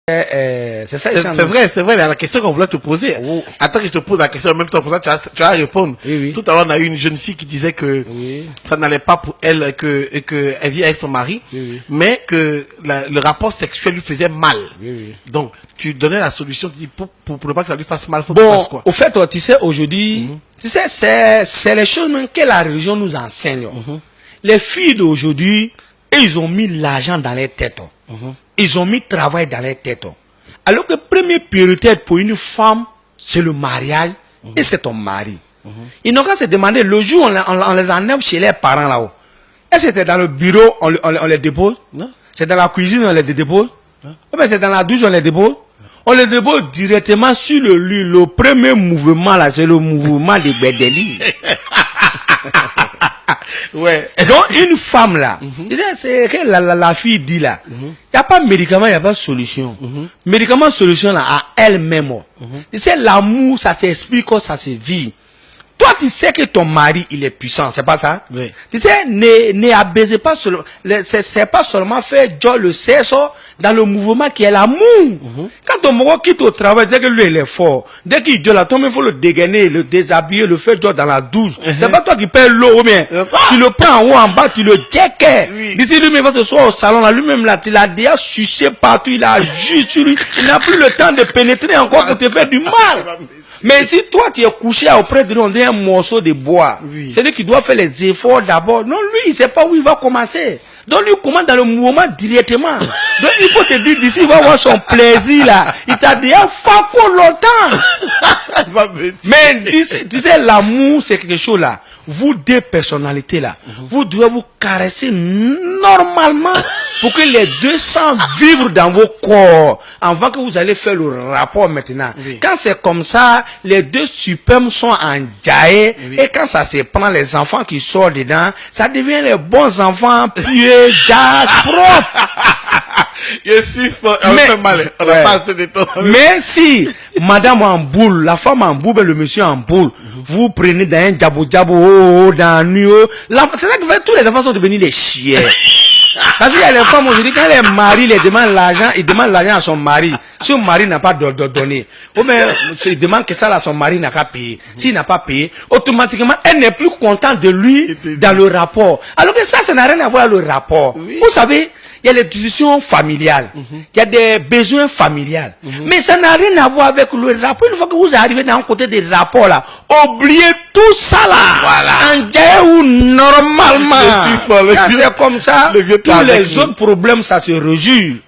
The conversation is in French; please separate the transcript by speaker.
Speaker 1: C'est ça.
Speaker 2: C'est vrai, la question qu'on voulait te poser.
Speaker 1: Oh.
Speaker 2: Attends que je te pose la question en même temps, pour ça tu vas répondre.
Speaker 1: Oui.
Speaker 2: Tout à l'heure, on a eu une jeune fille qui disait que ça n'allait pas pour elle, que elle vit avec son mari, mais que le rapport sexuel lui faisait mal. Donc, tu donnais la solution, tu dis, pour ne pas que ça lui fasse mal, faut qu'il fasse quoi?
Speaker 1: Au fait, tu sais, aujourd'hui, tu sais, c'est les choses même que la religion nous enseigne. Les filles d'aujourd'hui, ils ont mis l'argent dans les têtes. Ils ont mis le travail dans les têtes. Alors que première priorité pour une femme, c'est le mariage et c'est ton mari. Ils n'ont qu'à se demander, le jour où on les enlève chez les parents là-haut, est-ce que c'est dans le bureau, on les dépose? C'est dans la cuisine, on les dépose? Ou bien c'est dans la douche, on les dépose? On les dépose directement sur le lit. Le premier mouvement là, c'est le mouvement des Bédéli.
Speaker 2: Ouais.
Speaker 1: Donc une femme là, c'est que la fille dit là, il n'y a pas de médicament, il n'y a pas de solution. Médicament, solution là, à elle-même. Tu sais, l'amour, ça s'explique, ça se vit. Toi, tu sais que ton mari, il est puissant, c'est pas ça?
Speaker 2: Oui.
Speaker 1: Tu sais, ne abaissez pas seulement, c'est pas seulement faire Dieu le sexe dans le mouvement qui est l'amour. Quand ton mari quitte au travail, tu sais que lui, il est fort. Dès qu'il dit là, toi, il faut le dégainer, le déshabiller, le faire Dieu dans la douche. C'est pas toi qui payes l'eau, mais tu le prends en haut, en bas, tu le checkes. D'ici lui-même, il va se soir au salon, là, lui-même, là, tu l'as déjà sucé partout, il a juste sur lui. Il n'a plus le temps de pénétrer encore pour te faire du mal. Mais si toi tu es couché auprès de lui, on dit un morceau de bois, c'est lui qui doit faire les efforts d'abord. Non, lui, il ne sait pas où il va commencer. Donc lui, il commence dans le mouvement directement. Donc il faut te dire, d'ici, il va avoir son plaisir là. Il t'a déjà fait longtemps. Mais d'ici, tu sais, l'amour, c'est quelque chose là. Vous deux personnalités là, vous devez vous caresser normalement pour que les deux sentent vivre dans vos corps avant que vous allez faire le rapport maintenant. Quand c'est comme ça, les deux superbes sont en jaillet et quand ça se prend, les enfants qui sortent dedans, ça devient les bons enfants pieux, jazz, propres.
Speaker 2: Je suis fort, on fait mal, on n'a pas assez de temps.
Speaker 1: Mais si madame en boule, la femme en boule, le monsieur en boule, vous prenez dans un djabo, dans nuit, c'est là que tous les enfants sont devenus des chiens. Parce qu'il y a les femmes aujourd'hui, quand les maris les demandent l'argent, ils demandent l'argent à son mari. Si son mari n'a pas donné, ou bien il demande que ça là, son mari n'a qu'à payer. S'il n'a pas payé, automatiquement, elle n'est plus contente de lui dans le rapport. Alors que ça n'a rien à voir avec le rapport. Vous savez, il y a les discussions familiales, il y a des besoins familiales. Mais ça n'a rien à voir avec le rapport. Une fois que vous arrivez dans un côté des rapports là, oubliez tout ça là. Voilà. En normalement. C'est comme ça, tous les autres problèmes, ça se réjouit.